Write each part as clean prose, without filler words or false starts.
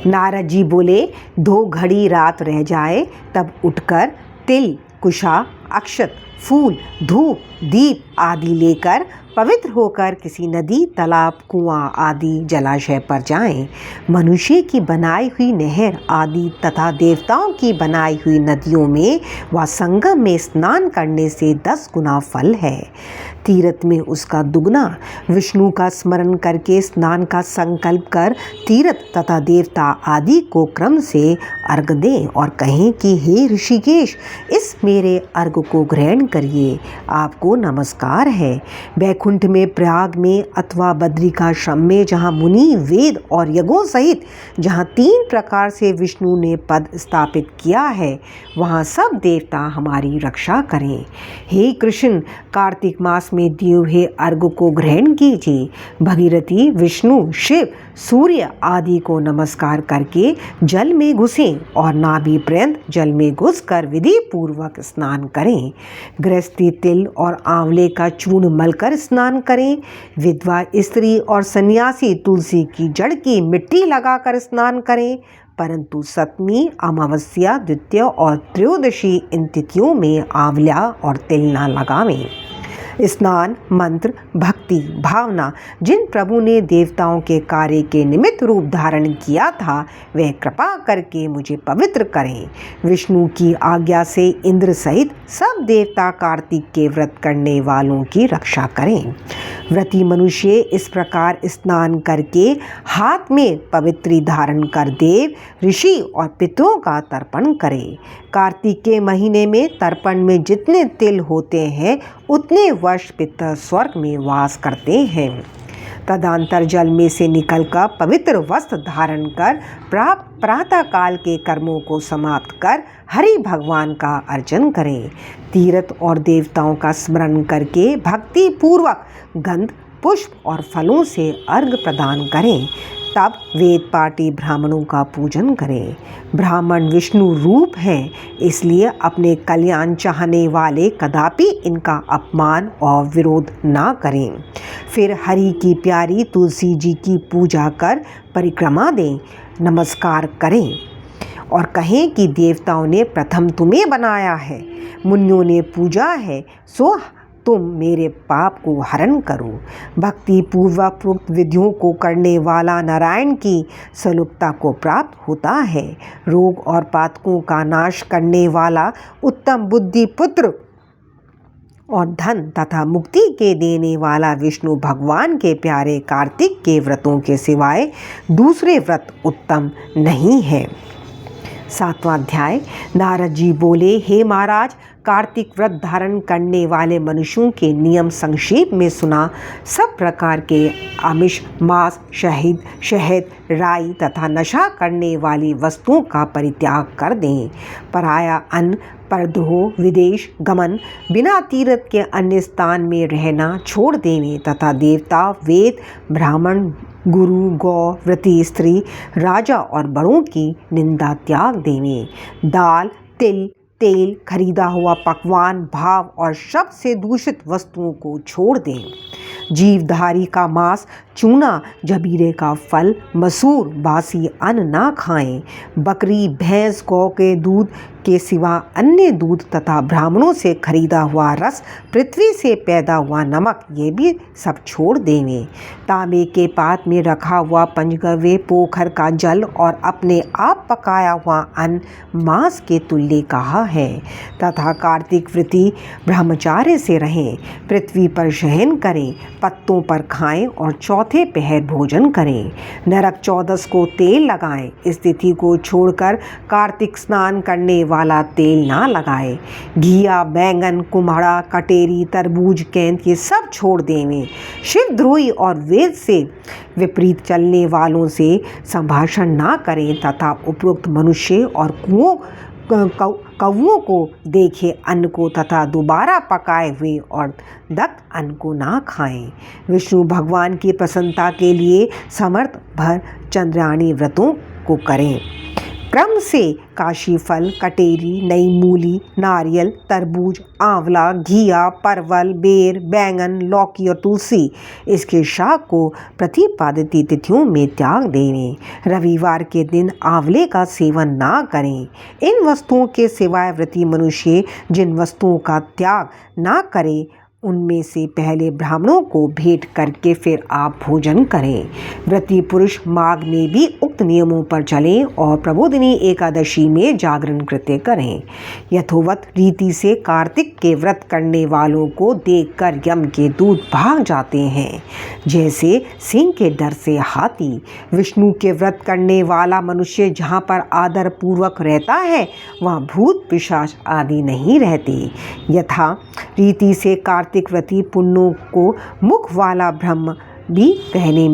नारद जी बोले, 2 घड़ी रात रह जाए तब उठकर तिल, कुशा, अक्षत, फूल, धूप, दीप आदि लेकर पवित्र होकर किसी नदी, तालाब, कुआं आदि जलाशय पर जाएं। मनुष्य की बनाई हुई नहर आदि तथा देवताओं की बनाई हुई नदियों में व संगम में स्नान करने से 10 गुना फल है। तीर्थ में उसका दुगना। विष्णु का स्मरण करके स्नान का संकल्प कर तीर्थ तथा देवता आदि को क्रम से अर्घ दें और कहें कि हे ऋषिकेश, इस मेरे अर्घ को ग्रहण करिए, आपको नमस्कार है। वैकुंठ में, प्रयाग में अथवा बद्रिकाश्रम में जहाँ मुनि, वेद और यज्ञों सहित जहाँ 3 प्रकार से विष्णु ने पद स्थापित किया है, वहाँ सब देवता हमारी रक्षा करें। हे कृष्ण, कार्तिक मास में दिए हुए अर्घ को ग्रहण कीजिए। भगीरथी, विष्णु, शिव, सूर्य आदि को नमस्कार करके जल में घुसें और नाभि पर्यंत जल में घुसकर विधि पूर्वक स्नान करें। गृहस्थी तिल और आंवले का चूर्ण मलकर स्नान करें। विधवा स्त्री और सन्यासी तुलसी की जड़ की मिट्टी लगाकर स्नान करें, परंतु सप्तमी, अमावस्या, द्वितीय और त्रयोदशी इन तिथियों में आंवला और तिल न लगावें। स्नान, मंत्र, भक्ति, भावना जिन प्रभु ने देवताओं के कार्य के निमित्त रूप धारण किया था, वे कृपा करके मुझे पवित्र करें। विष्णु की आज्ञा से इंद्र सहित सब देवता कार्तिक के व्रत करने वालों की रक्षा करें। व्रती मनुष्य इस प्रकार स्नान करके हाथ में पवित्री धारण कर देव, ऋषि और पितरों का तर्पण करे। कार्तिक के महीने में तर्पण में जितने तिल होते हैं, उतने वर्ष पितर स्वर्ग में वास करते हैं। तदंतर जल में से निकलकर पवित्र वस्त्र धारण कर प्रातः काल के कर्मों को समाप्त कर हरि भगवान का अर्चन करें। तीर्थ और देवताओं का स्मरण करके भक्ति पूर्वक गंध, पुष्प और फलों से अर्घ प्रदान करें। तब वेद पाठी ब्राह्मणों का पूजन करें। ब्राह्मण विष्णु रूप हैं, इसलिए अपने कल्याण चाहने वाले कदापि इनका अपमान और विरोध ना करें। फिर हरि की प्यारी तुलसी जी की पूजा कर परिक्रमा दें, नमस्कार करें और कहें कि देवताओं ने प्रथम तुम्हें बनाया है, मुनियों ने पूजा है, सो तुम मेरे पाप को हरण करो। भक्ति पूर्वक प्रोक्त विधियों को करने वाला नारायण की सलुप्ता को प्राप्त होता है। रोग और पातकों का नाश करने वाला उत्तम बुद्धि, पुत्र और धन तथा मुक्ति के देने वाला विष्णु भगवान के प्यारे कार्तिक के व्रतों के सिवाय दूसरे व्रत उत्तम नहीं है। 7वां अध्याय। नारद जी बोले, हे महाराज, कार्तिक व्रत धारण करने वाले मनुष्यों के नियम संक्षेप में सुना। सब प्रकार के आमिष, मांस, शहद, राई तथा नशा करने वाली वस्तुओं का परित्याग कर दें। पराया अन्न, परद्रोह, विदेश गमन, बिना तीर्थ के अन्य स्थान में रहना छोड़ देवें तथा देवता, वेद, ब्राह्मण, गुरु, गौ, व्रती स्त्री, राजा और बड़ों की निंदा त्याग देवें। दाल, तिल, तेल, खरीदा हुआ पकवान, भाव और शब्द से दूषित वस्तुओं को छोड़ दें। जीवधारी का मांस, चूना, जबीरे का फल, मसूर, बासी अन्न ना खाएं। बकरी, भैंस, गौ के दूध के सिवा अन्य दूध तथा ब्राह्मणों से खरीदा हुआ रस, पृथ्वी से पैदा हुआ नमक, ये भी सब छोड़ देवें। तांबे के पात में रखा हुआ पंचगव्य, पोखर का जल और अपने आप पकाया हुआ अन्न मांस के तुल्य कहा है। तथा कार्तिक व्रती ब्रह्मचार्य से रहें, पृथ्वी पर शयन करें, पत्तों पर खाएं और चौथे पहर भोजन करें। नरक 14 को तेल लगाएं। इस तिथि को छोड़कर कार्तिक स्नान करने वाला तेल ना लगाए। घिया, बैंगन, कुम्हड़ा, कटेरी, तरबूज, कैंत ये सब छोड़ देवें। शिवद्रोही और वेद से विपरीत चलने वालों से संभाषण ना करें तथा उपरोक्त मनुष्य और कौओं को देखे अन्न को तथा दोबारा पकाए हुए और दग्ध अन्न को ना खाएं। विष्णु भगवान की प्रसन्नता के लिए समर्थ भर चंद्रायणी व्रतों को करें। क्रम से काशी फल, कटेरी, नई मूली, नारियल, तरबूज, आंवला, घिया, परवल, बेर, बैंगन, लौकी और तुलसी इसके शाक को प्रतिपादित तिथियों में त्याग दें। रविवार के दिन आंवले का सेवन ना करें। इन वस्तुओं के सिवाय व्रती मनुष्य जिन वस्तुओं का त्याग ना करे उनमें से पहले ब्राह्मणों को भेंट करके फिर आप भोजन करें। व्रती पुरुष माघ में भी उक्त नियमों पर चलें और प्रबोधिनी एकादशी में जागरण कृत्य करें। यथोवत रीति से कार्तिक के व्रत करने वालों को देखकर यम के दूत भाग जाते हैं, जैसे सिंह के डर से हाथी। विष्णु के व्रत करने वाला मनुष्य जहाँ पर आदर पूर्वक रहता है वहाँ भूत पिशाच आदि नहीं रहते। यथा रीति से कार्तिक व्रती पुण्यों को मुख वाला ब्रह्मा भी कहने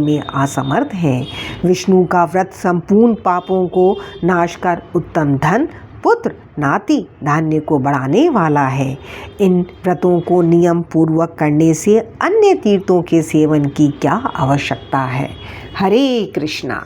में असमर्थ है। विष्णु का व्रत संपूर्ण पापों को नाश कर उत्तम धन, पुत्र, नाती, धान्य को बढ़ाने वाला है। इन व्रतों को नियम पूर्वक करने से अन्य तीर्थों के सेवन की क्या आवश्यकता है। हरे कृष्णा।